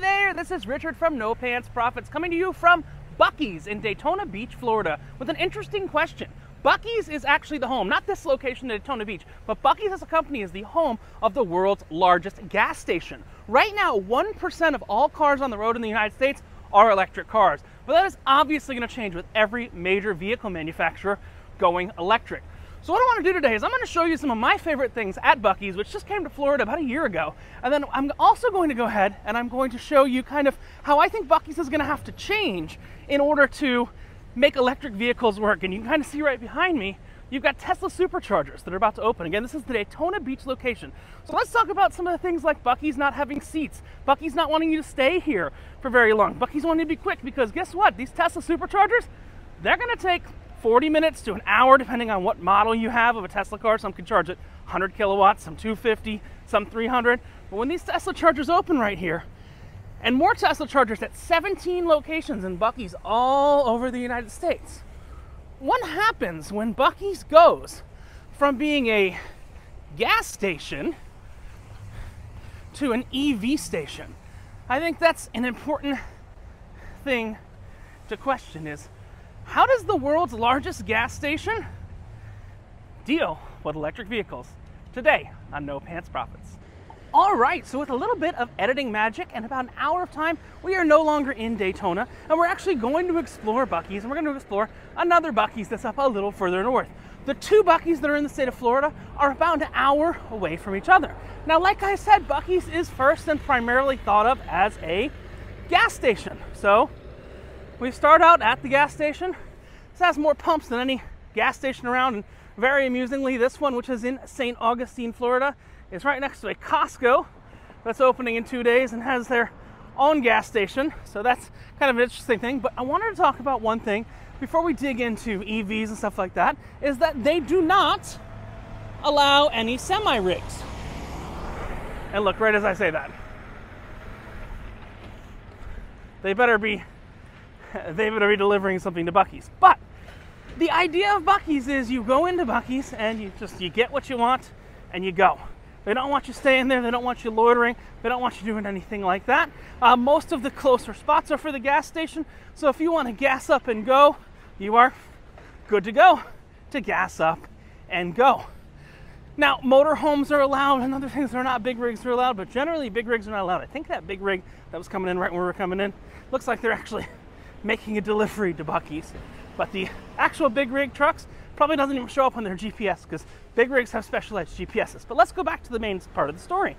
there, this is Richard from No Pants Profits coming to you from Buc-ee's in Daytona Beach, Florida with an interesting question. Buc-ee's is actually the home, not this location in Daytona Beach, but Buc-ee's as a company is the home of the world's largest gas station. Right now, 1% of all cars on the road in the United States are electric cars, but that is obviously going to change with every major vehicle manufacturer going electric. So what I want to do today is I'm going to show you some of my favorite things at Buc-ee's, which just came to Florida about a year ago. And then I'm also going to go ahead and I'm going to show you kind of how I think Buc-ee's is going to have to change in order to make electric vehicles work. And you can kind of see right behind me, you've got Tesla superchargers that are about to open. Again, this is the Daytona Beach location. So let's talk about some of the things like Buc-ee's not having seats, Buc-ee's not wanting you to stay here for very long, Buc-ee's wanting to be quick, because guess what? These Tesla superchargers, they're going to take 40 minutes to an hour, depending on what model you have of a Tesla car. Some can charge it 100 kilowatts, some 250, some 300. But when these Tesla chargers open right here, and more Tesla chargers at 17 locations in Buc-ee's all over the United States, what happens when Buc-ee's goes from being a gas station to an EV station? I think that's an important thing to question is, how does the world's largest gas station deal with electric vehicles? Today on No Pants Profits. All right, so with a little bit of editing magic and about an hour of time, we are no longer in Daytona, and we're actually going to explore Buc-ee's, and we're going to explore another Buc-ee's that's up a little further north. The two Buc-ee's that are in the state of Florida are about an hour away from each other. Now, like I said, Buc-ee's is first and primarily thought of as a gas station. So we start out at the gas station. This has more pumps than any gas station around, and very amusingly, this one, which is in St. Augustine, Florida, is right next to a Costco that's opening in 2 days and has their own gas station. So that's kind of an interesting thing. But I wanted to talk about one thing before we dig into EVs and stuff like that, is that they do not allow any semi-rigs. And look, right as I say that, they better be delivering something to Buc-ee's. But the idea of Buc-ee's is you go into Buc-ee's and you get what you want and you go. They don't want you staying there. They don't want you loitering. They don't want you doing anything like that. Most of the closer spots are for the gas station. So if you want to gas up and go, you are good to go to gas up and go. Now, motorhomes are allowed and other things that are not big rigs are allowed, but generally big rigs are not allowed. I think that big rig that was coming in right when we were coming in looks like they're actually making a delivery to Buc-ee's. But the actual big rig trucks probably doesn't even show up on their GPS, because big rigs have specialized GPSs. But let's go back to the main part of the story.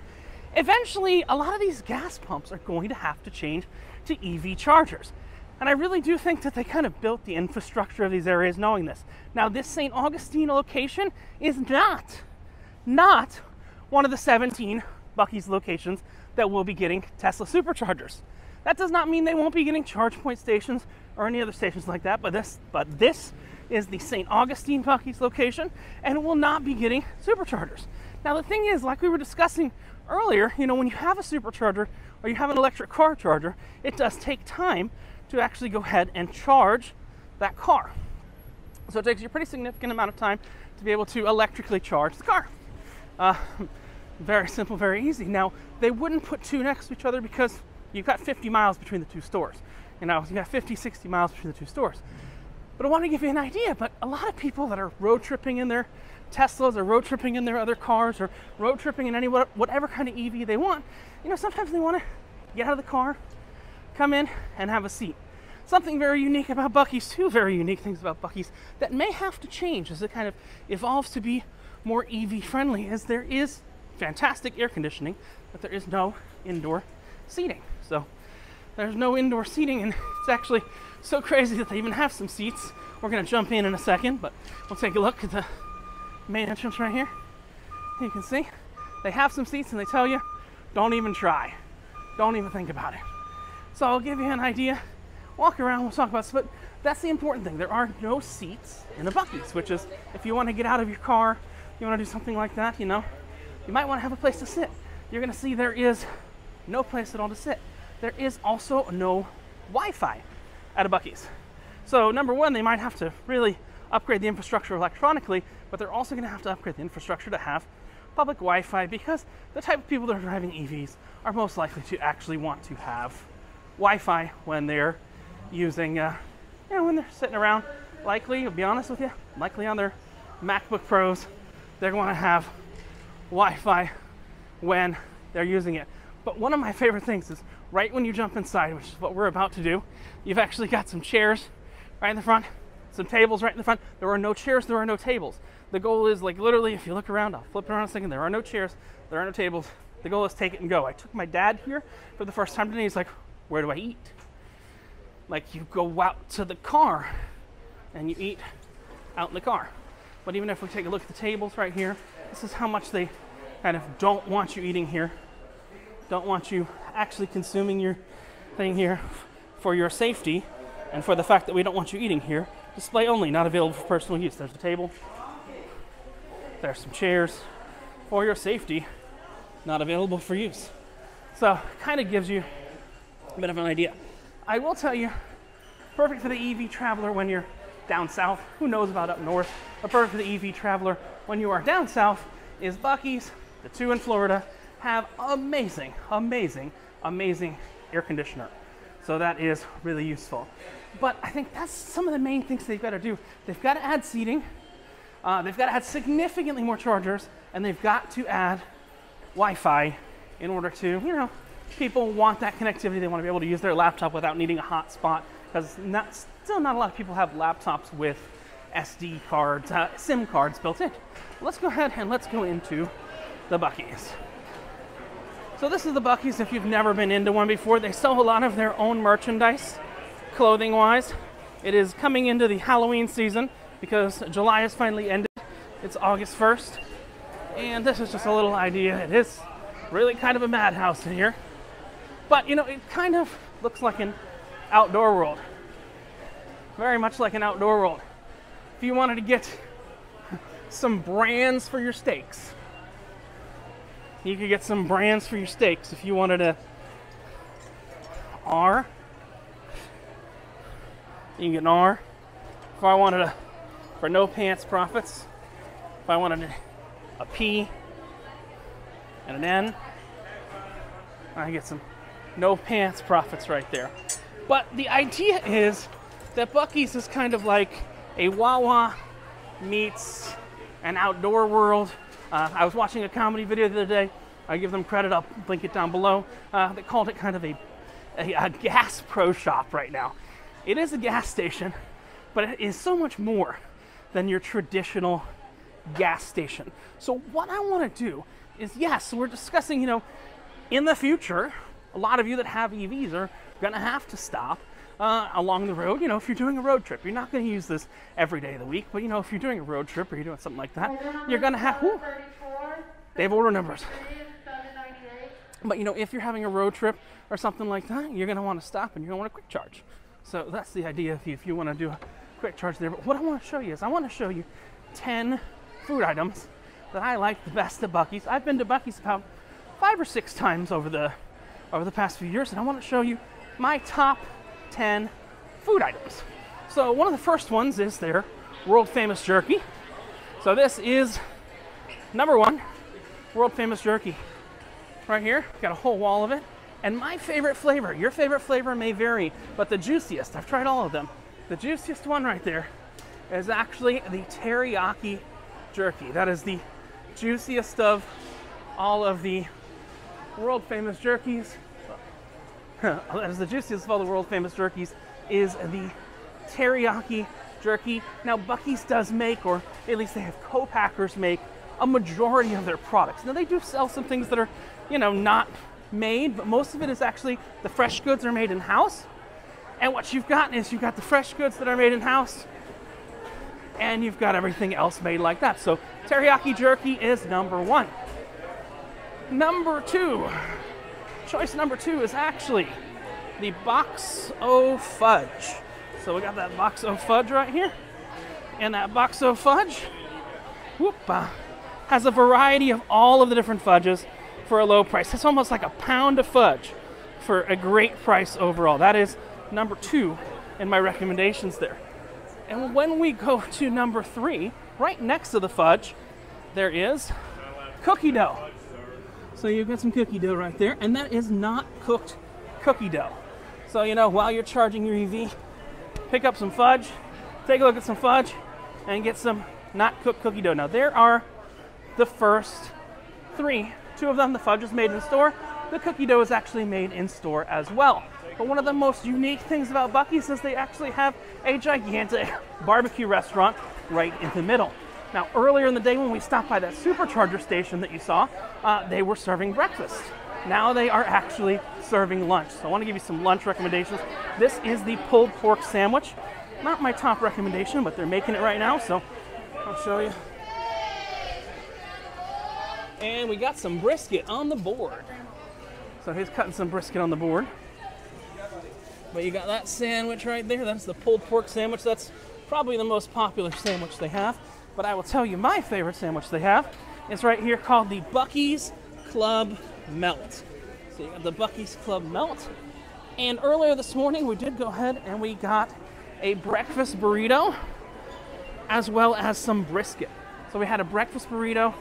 Eventually, a lot of these gas pumps are going to have to change to EV chargers. And I really do think that they kind of built the infrastructure of these areas knowing this. Now, this St. Augustine location is not one of the 17 Buc-ee's locations that will be getting Tesla superchargers. That does not mean they won't be getting charge point stations or any other stations like that, but this is the St. Augustine Buc-ee's location, and it will not be getting superchargers. Now, the thing is, like we were discussing earlier, you know, when you have a supercharger or you have an electric car charger, it does take time to actually go ahead and charge that car. So it takes you a pretty significant amount of time to be able to electrically charge the car. Very simple, very easy. Now, they wouldn't put two next to each other because you've got 50 miles between the two stores. You know, you've got 50, 60 miles between the two stores. But I want to give you an idea, but a lot of people that are road tripping in their Teslas or road tripping in their other cars or road tripping in any whatever kind of EV they want, you know, sometimes they want to get out of the car, come in and have a seat. Something very unique about Buc-ee's, two very unique things about Buc-ee's that may have to change as it kind of evolves to be more EV friendly, is there is fantastic air conditioning, but there is no indoor seating. So there's no indoor seating, and it's actually so crazy that they even have some seats. We're going to jump in a second, but we'll take a look at the main entrance right here. You can see they have some seats, and they tell you, don't even try. Don't even think about it. So I'll give you an idea. Walk around, we'll talk about this, but that's the important thing. There are no seats in a Buc-ee's, which is, if you want to get out of your car, you want to do something like that, you know, you might want to have a place to sit. You're going to see there is no place at all to sit. There is also no Wi-Fi at a Buc-ee's. So number one, they might have to really upgrade the infrastructure electronically, but they're also going to have to upgrade the infrastructure to have public Wi-Fi, because the type of people that are driving EVs are most likely to actually want to have Wi-Fi when they're using, when they're sitting around. Likely, to be honest with you, likely on their MacBook Pros, they're going to have Wi-Fi when they're using it. But one of my favorite things is right when you jump inside, which is what we're about to do, you've actually got some chairs right in the front, some tables right in the front. There are no chairs, there are no tables. The goal is, like, literally, if you look around, I'll flip it around a second, there are no chairs, there are no tables. The goal is take it and go. I took my dad here for the first time today. He's like, where do I eat? Like, you go out to the car and you eat out in the car. But even if we take a look at the tables right here, this is how much they kind of don't want you eating here. Don't want you actually consuming your thing here for your safety and for the fact that we don't want you eating here. Display only, not available for personal use. There's a table. There's some chairs for your safety, not available for use. So, kind of gives you a bit of an idea. I will tell you, perfect for the EV traveler when you're down south. Who knows about up north? But perfect for the EV traveler when you are down south is Buc-ee's. The two in Florida have amazing, amazing, amazing air conditioner. So that is really useful. But I think that's some of the main things they've got to do. They've got to add seating. They've got to add significantly more chargers, and they've got to add Wi-Fi in order to, people want that connectivity. They want to be able to use their laptop without needing a hotspot, because still not a lot of people have laptops with SD cards, SIM cards built in. Let's go ahead and let's go into the Buc-ees. So this is the Buc-ees. If you've never been into one before, they sell a lot of their own merchandise, clothing-wise. It is coming into the Halloween season because July has finally ended. It's August 1st. And this is just a little idea. It is really kind of a madhouse in here. But, it kind of looks like an outdoor world. Very much like an outdoor world. If you wanted to get some brands for your steaks, you could get some brands for your steaks. If you wanted a R, you can get an R. If I wanted for no pants profits, if I wanted a P and an N, I get some no pants profits right there. But the idea is that Buc-ee's is kind of like a Wawa meets an outdoor world. I was watching a comedy video the other day. I give them credit, I'll link it down below. They called it kind of a gas pro shop right now. It is a gas station, but it is so much more than your traditional gas station. So what I want to do is, yes, we're discussing, in the future, a lot of you that have EVs are going to have to stop along the road. If you're doing a road trip, you're not going to use this every day of the week, but if you're doing a road trip or you're doing something like that, you're going to have, they have order numbers. But if you're having a road trip or something like that, you're going to want to stop and you're going to want a quick charge. So that's the idea if you want to do a quick charge there. But what I want to show you is I want to show you 10 food items that I like the best at Buc-ee's. I've been to Buc-ee's about 5 or 6 times over the past few years, and I want to show you my top 10 food items. So one of the first ones is their world famous jerky. So this is number 1, world famous jerky. Right here, got a whole wall of it. And my favorite flavor, your favorite flavor may vary, but the juiciest, I've tried all of them. The juiciest one right there is actually the teriyaki jerky. That is the juiciest of all of the world famous jerkies. That is the juiciest of all the world famous jerkies, is the teriyaki jerky. Now Buc-ee's does make, or at least they have co-packers make, a majority of their products. Now they do sell some things that are, not made, but most of it is actually the fresh goods are made in-house. And what you've got is you've got the fresh goods that are made in-house, and you've got everything else made like that. So teriyaki jerky is number 1. Number 2, choice number 2 is actually the Box-O Fudge. So we got that Box-O Fudge right here, and that Box-O Fudge has a variety of all of the different fudges for a low price. It's almost like a pound of fudge for a great price overall. That is number 2 in my recommendations there. And when we go to number 3, right next to the fudge, there is cookie dough. So you've got some cookie dough right there, and that is not cooked cookie dough. So, you know, while you're charging your EV, pick up some fudge, take a look at some fudge, and get some not cooked cookie dough. Now, there are the first three. Two of them, the fudge is made in store. The cookie dough is actually made in store as well. But one of the most unique things about Buc-ee's is they actually have a gigantic barbecue restaurant right in the middle. Now, earlier in the day when we stopped by that supercharger station that you saw, they were serving breakfast. Now they are actually serving lunch. So I want to give you some lunch recommendations. This is the pulled pork sandwich. Not my top recommendation, but they're making it right now, so I'll show you. And we got some brisket on the board. So he's cutting some brisket on the board. But you got that sandwich right there. That's the pulled pork sandwich. That's probably the most popular sandwich they have. But I will tell you my favorite sandwich they have is right here called the Buc-ees Club Melt. So you got the Buc-ees Club Melt. And earlier this morning we did go ahead and we got a breakfast burrito as well as some brisket. So we had a breakfast burrito,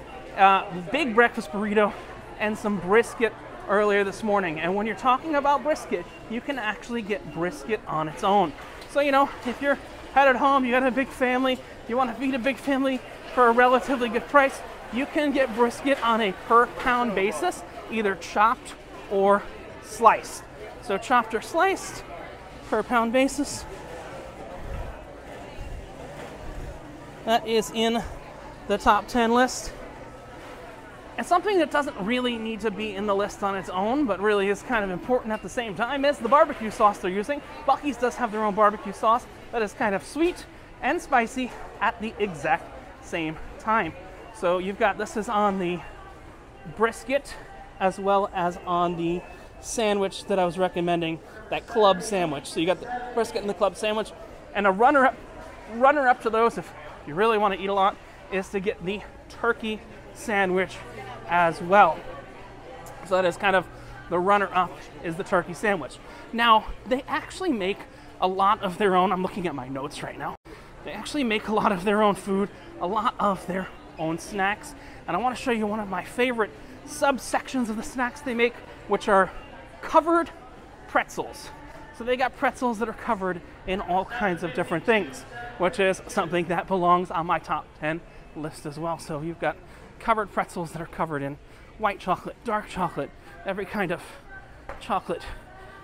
big breakfast burrito, and some brisket earlier this morning. And when you're talking about brisket, you can actually get brisket on its own. So, you know, if you're at home, you got a big family, you want to feed a big family for a relatively good price, you can get brisket on a per pound basis, either chopped or sliced. So chopped or sliced, per pound basis. That is in the top 10 list. And something that doesn't really need to be in the list on its own, but really is kind of important at the same time, is the barbecue sauce they're using. Buc-ee's does have their own barbecue sauce that is kind of sweet and spicy at the exact same time. So you've got, this is on the brisket as well as on the sandwich that I was recommending, that club sandwich. So you got the brisket and the club sandwich. And a runner-up to those, if you really want to eat a lot, is to get the turkey sandwich as well. So that is kind of the runner-up, is the turkey sandwich. Now, they actually make a lot of their own. I'm looking at my notes right now. They actually make a lot of their own food, a lot of their own snacks. And I want to show you one of my favorite subsections of the snacks they make, which are covered pretzels. So they got pretzels that are covered in all kinds of different things, which is something that belongs on my top 10 list as well. So you've got covered pretzels that are covered in white chocolate, dark chocolate, every kind of chocolate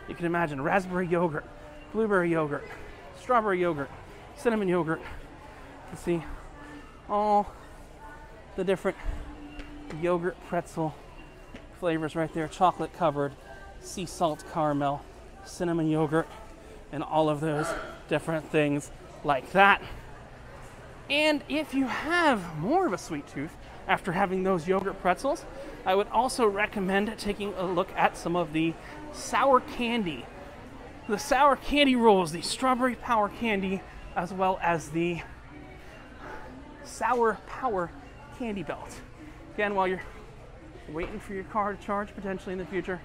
you can imagine. Raspberry yogurt, blueberry yogurt, strawberry yogurt, cinnamon yogurt. You can see all the different yogurt pretzel flavors right there. Chocolate covered, sea salt caramel, cinnamon yogurt, and all of those different things like that. And if you have more of a sweet tooth after having those yogurt pretzels, I would also recommend taking a look at some of the sour candy. The sour candy rolls, the strawberry power candy, as well as the sour power candy belt. Again, while you're waiting for your car to charge potentially in the future,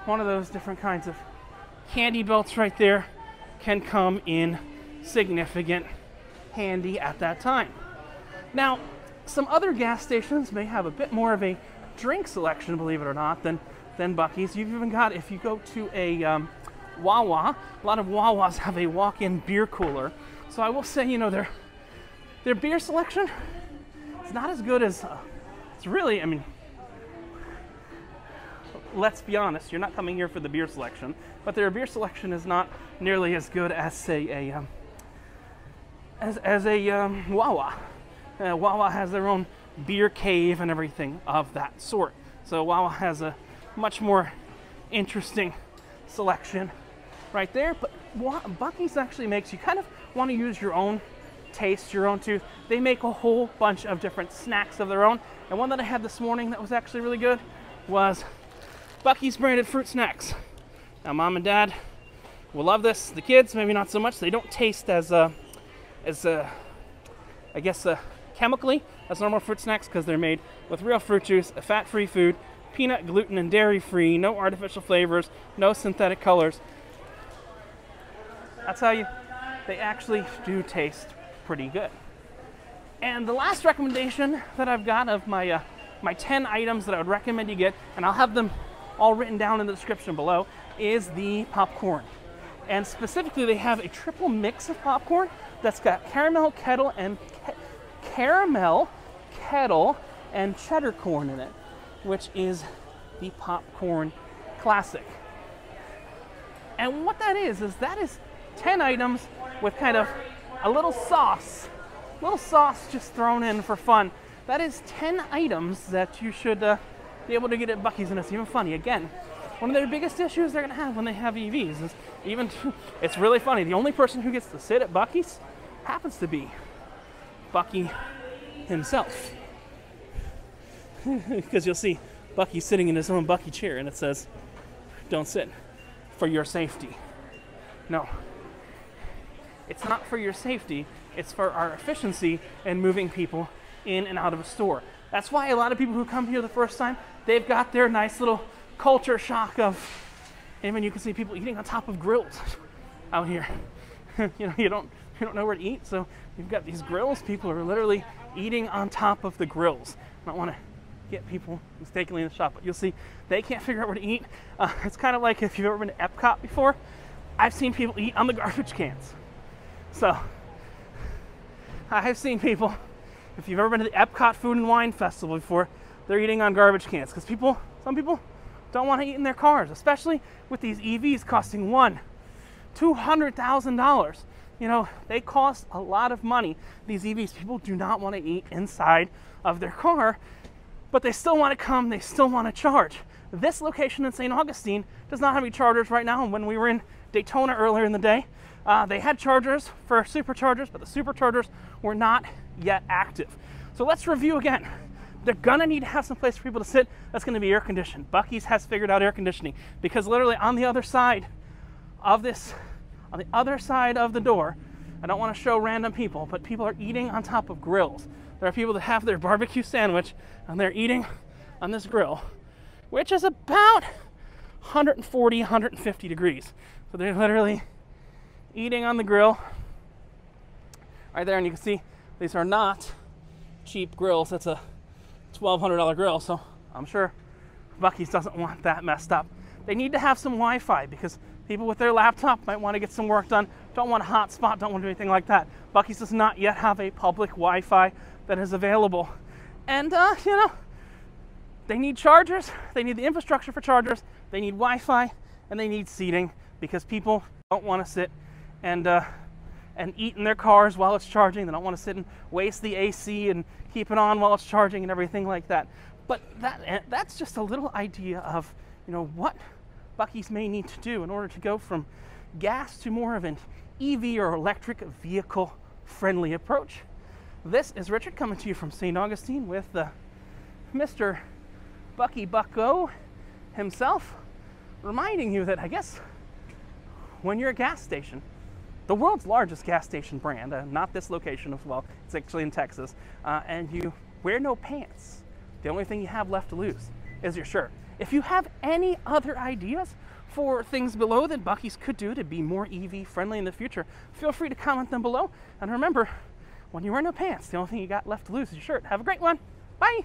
one of those different kinds of candy belts right there can come in significant handy at that time. Now, some other gas stations may have a bit more of a drink selection, believe it or not, than Buc-ee's. You've even got, if you go to a Wawa, a lot of Wawas have a walk-in beer cooler. So I will say, you know, their beer selection is not as good as, it's really, I mean, let's be honest, you're not coming here for the beer selection, but their beer selection is not nearly as good as, say, a Wawa. Wawa has their own beer cave and everything of that sort. So Wawa has a much more interesting selection right there. But Buc-ee's actually makes, you kind of want to use your own taste, your own tooth. They make a whole bunch of different snacks of their own. And one that I had this morning that was actually really good was Buc-ee's branded fruit snacks. Now, Mom and Dad will love this. The kids, maybe not so much. They don't taste as chemically as normal fruit snacks because they're made with real fruit juice, a fat-free food, peanut, gluten, and dairy-free, no artificial flavors, no synthetic colors. I'll tell you, they actually do taste pretty good. And the last recommendation that I've got of my my 10 items that I would recommend you get, and I'll have them all written down in the description below, is the popcorn. And specifically, they have a triple mix of popcorn that's got caramel, kettle, and cheddar corn in it, which is the popcorn classic. And what that is 10 items with kind of a little sauce just thrown in for fun. That is 10 items that you should be able to get at Buc-ee's, and it's even funny. Again, one of their biggest issues they're going to have when they have EVs is it's really funny. The only person who gets to sit at Buc-ee's happens to be Buc-ee himself. Because you'll see Buc-ee sitting in his own Buc-ee chair, and it says, "Don't sit, for your safety." No, it's not for your safety. It's for our efficiency and moving people in and out of a store. That's why a lot of people who come here the first time, they've got their nice little culture shock of, even you can see people eating on top of grills out here. You don't know where to eat, so you've got these grills. People are literally eating on top of the grills. I don't want to get people mistakenly in the shop, but you'll see they can't figure out where to eat. It's kind of like if you've ever been to Epcot before. I've seen people eat on the garbage cans. So I've seen people, if you've ever been to the Epcot Food and Wine Festival before, they're eating on garbage cans because some people don't want to eat in their cars, especially with these EVs costing $200,000. You know, they cost a lot of money. These EVs, people do not want to eat inside of their car, but they still want to come, they still want to charge. This location in St. Augustine does not have any chargers right now, and when we were in Daytona earlier in the day, they had chargers for superchargers, but the superchargers were not yet active. So let's review again. They're gonna need to have some place for people to sit that's gonna be air conditioned. Buc-ee's has figured out air conditioning, because literally on the other side of this, on the other side of the door, I don't want to show random people, but people are eating on top of grills. There are people that have their barbecue sandwich and they're eating on this grill, which is about 140, 150 degrees. So they're literally eating on the grill right there, and you can see these are not cheap grills. That's a $1,200 grill, so I'm sure Buc-ee's doesn't want that messed up. They need to have some Wi-Fi because people with their laptop might want to get some work done, don't want a hotspot, don't want to do anything like that. Buc-ee's does not yet have a public Wi-Fi that is available. And, you know, they need chargers, they need the infrastructure for chargers, they need Wi-Fi, and they need seating because people don't want to sit and eat in their cars while it's charging. They don't want to sit and waste the AC and keep it on while it's charging and everything like that. But that's just a little idea of, you know, what Buc-ee's may need to do in order to go from gas to more of an EV or electric vehicle friendly approach. This is Richard coming to you from St. Augustine with Mr. Bucky Bucko himself, reminding you that I guess when you're at a gas station, the world's largest gas station brand, not this location as well, it's actually in Texas, and you wear no pants, the only thing you have left to lose is your shirt. If you have any other ideas for things below that Buc-ee's could do to be more EV friendly in the future, feel free to comment them below. And remember, when you wear no pants, the only thing you got left to lose is your shirt. Have a great one. Bye.